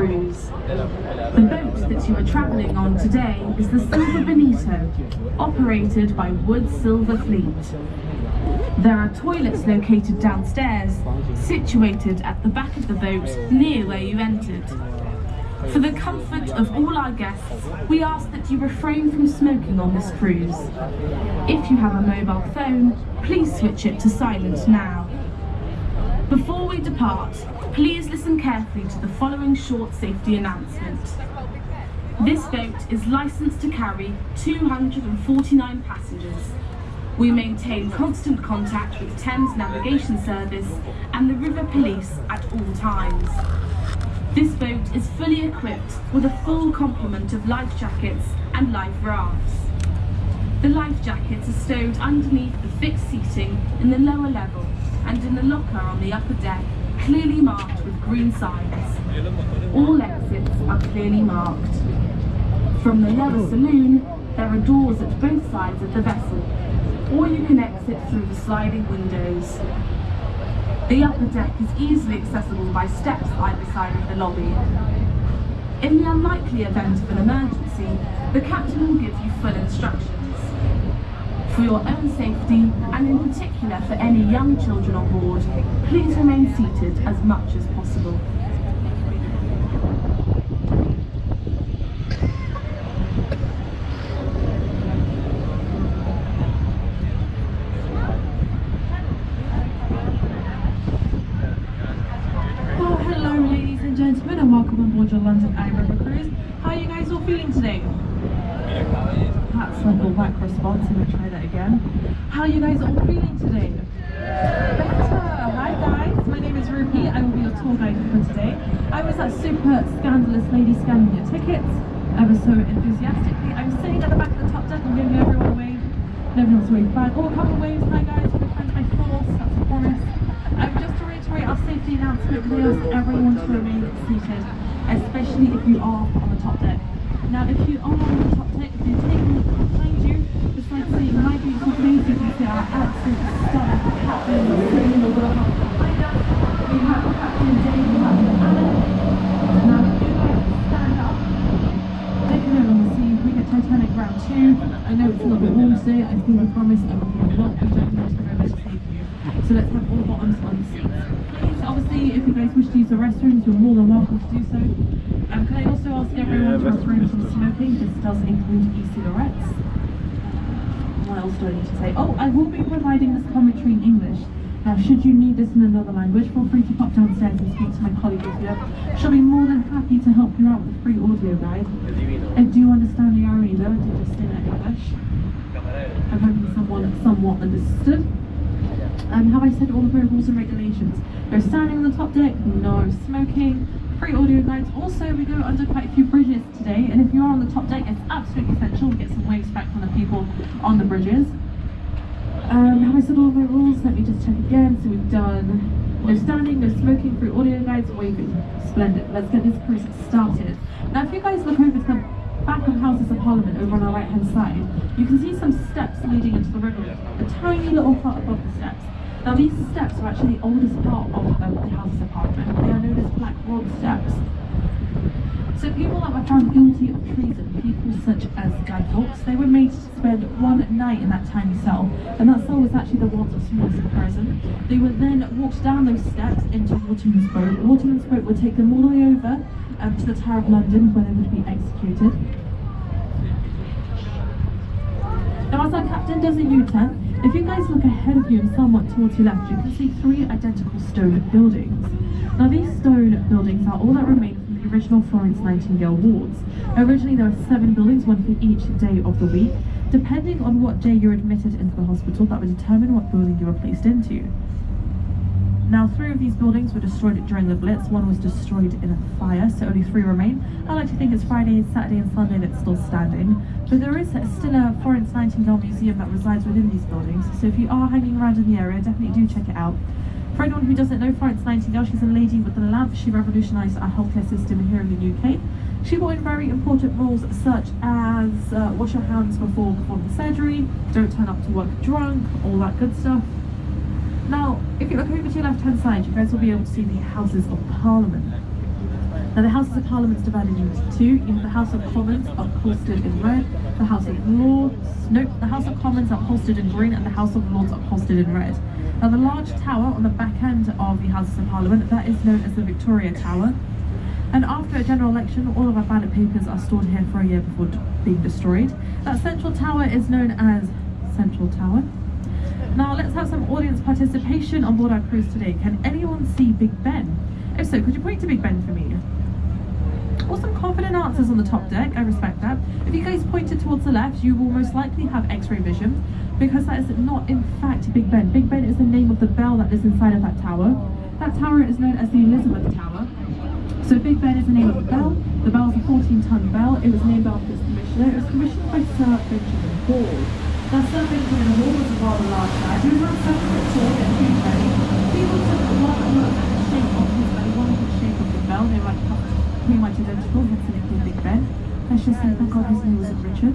cruise. The boat that you are travelling on today is the Silver Benito, operated by Wood Silver Fleet. There are toilets located downstairs, situated at the back of the boat near where you entered. For the comfort of all our guests, we ask that you refrain from smoking on this cruise. If you have a mobile phone, please switch it to silent now. Before we depart, please listen carefully to the following short safety announcement. This boat is licensed to carry 249 passengers. We maintain constant contact with Thames Navigation Service and the River Police at all times. This boat is fully equipped with a full complement of life jackets and life rafts. The life jackets are stowed underneath the fixed seating in the lower level and in the locker on the upper deck, clearly marked with green signs. All exits are clearly marked. From the lower saloon, there are doors at both sides of the vessel, or you can exit through the sliding windows. The upper deck is easily accessible by steps either side of the lobby. In the unlikely event of an emergency, the captain will give you full instructions. For your own safety, and in particular for any young children on board, please remain seated as much as possible. Gentlemen, and welcome on board your London Eye River cruise. How are you guys all feeling today? That's a little back response. I'm gonna try that again. How are you guys all feeling today? Better. Hi guys, my name is Ruby. I will be your tour guide for today. I was that super scandalous lady scanning your tickets ever so enthusiastically. I'm sitting at the back of the top deck. I'm giving everyone a wave. Everyone's waving back. Oh, a couple of waves. Hi guys, my friends, my force. That's a chorus. Just to reiterate our safety announcement, we ask everyone to remain seated, especially if you are on the top deck. Now, if you are on the top deck, if you're taking a look behind you, just like seeing my beautiful face, you can see our absolute stunning captain sitting in the wheel house behind us. We have Captain Dave, Captain Alan. Now, if you guys stand up, take a note on the scene. We get Titanic round 2. I know it's a little bit warm today. I think we promised that we will not be jumping into the river to save you. So let's have all bottoms on the seats. Please, obviously, if you guys wish to use the restrooms, you're more than welcome to do so. Can I also ask everyone to refrain from smoking? This does include e-cigarettes. What else do I need to say? Oh, I will be providing this commentary in English. Now, should you need this in another language, feel free to pop downstairs and speak to my colleague here. She'll be more than happy to help you out with the free audio guide. I do understand the irony though, I did just say that in English. I'm hoping someone somewhat understood. Have I said all the rules and regulations? No standing on the top deck, no smoking, free audio guides. Also, we go under quite a few bridges today, and if you are on the top deck, it's absolutely essential to get some waves back from the people on the bridges. Have I said all of my rules? Let me just check again. So we've done no standing, no smoking, free audio guides, waving. Splendid. Let's get this cruise started. Now, if you guys look over to the back of Houses of Parliament over on our right hand side, you can see some steps leading into the river, a tiny little part above the steps. Now these steps are actually the oldest part of the Houses of Parliament. They are known as Black Rod steps. So people that were found guilty of treason, people such as Guy Fawkes, they were made to spend one night in that tiny cell, and that cell was actually the world's smallest prison. They would then walk down those steps into Waterman's boat. Waterman's boat would take them all the way over to the Tower of London, where they would be executed. Now as our captain does a U-turn, if you guys look ahead of you and somewhat towards your left, you can see 3 identical stone buildings. Now these stone buildings are all that remain from the original Florence Nightingale wards. Originally there were 7 buildings, one for each day of the week. Depending on what day you're admitted into the hospital, that would determine what building you were placed into. Now 3 of these buildings were destroyed during the Blitz, one was destroyed in a fire, so only 3 remain. I like to think it's Friday, Saturday and Sunday that's still standing. But there is still a Florence Nightingale museum that resides within these buildings, so if you are hanging around in the area, definitely do check it out. For anyone who doesn't know Florence Nightingale, she's a lady with a lamp. She revolutionised our healthcare system here in the UK. She brought in very important rules such as wash your hands before performing surgery, don't turn up to work drunk, all that good stuff. Now, if you look over to your left-hand side, you guys will be able to see the Houses of Parliament. Now the Houses of Parliament is divided into two. You have the House of Commons upholstered in red, the House of Lords, nope, the House of Commons upholstered in green, and the House of Lords upholstered in red. Now the large tower on the back end of the Houses of Parliament, that is known as the Victoria Tower. And after a general election, all of our ballot papers are stored here for a year before being destroyed. That central tower is known as Central Tower. Now let's have some audience participation on board our cruise today. Can anyone see Big Ben? If so, could you point to Big Ben for me? Awesome, confident answers on the top deck, I respect that. If you guys pointed towards the left, you will most likely have x-ray vision, because that is not in fact Big Ben. Big Ben is the name of the bell that is inside of that tower. That tower is known as the Elizabeth Tower. So Big Ben is the name of the bell. The bell is a 14-ton bell. It was named after its commissioner. It was commissioned by Sir Benjamin Hall. Now Sir Benjamin Hall was a rather large man. He was around 7 foot tall and huge belly. People took one look at the shape of his belly, one look at the shape of the bell. They were like pretty much identical, hence the nickname Big Ben. Let's just say, thank God his name wasn't Richard.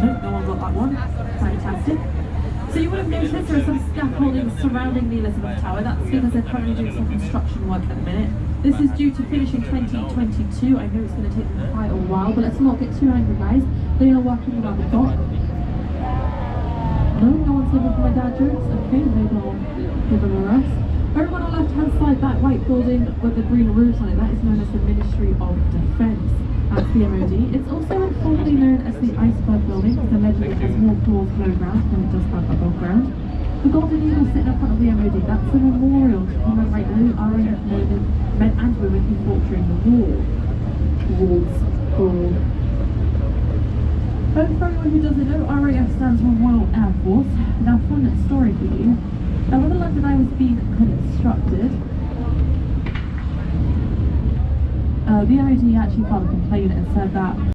Nope, no one got that one. Fantastic. So you would have noticed there are some scaffolding surrounding the Elizabeth Tower. That's because they're currently doing some construction work at the minute. This is due to finish in 2022. I know it's going to take them quite a while, but let's not get too angry, guys. They are working around the dock. No one's looking for my dad jokes? Okay, maybe I'll give them a rest. Over on the left-hand side, that white building with the green roofs on it, that is known as the Ministry of Defence. That's the MOD. It's also informally known as the Iceberg Building, because allegedly it has more floors below ground than it does have above ground. The Golden Eagle sitting in front of the MOD, that's a memorial to commemorate all RAF men and women who fought during the war. Wars. And for anyone who doesn't know, RAF stands for Royal Air Force. Now, fun story for you. Now, when the London Eye was being constructed, the MOD actually filed a complaint and said that